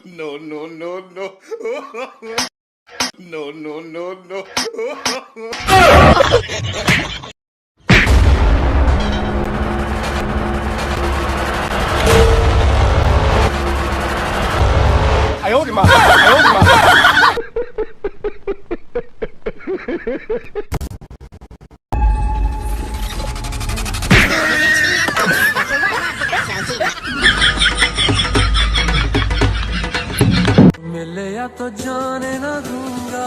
No, no, no, no. No, no, no, no. मिले या तो जाने ना दूंगा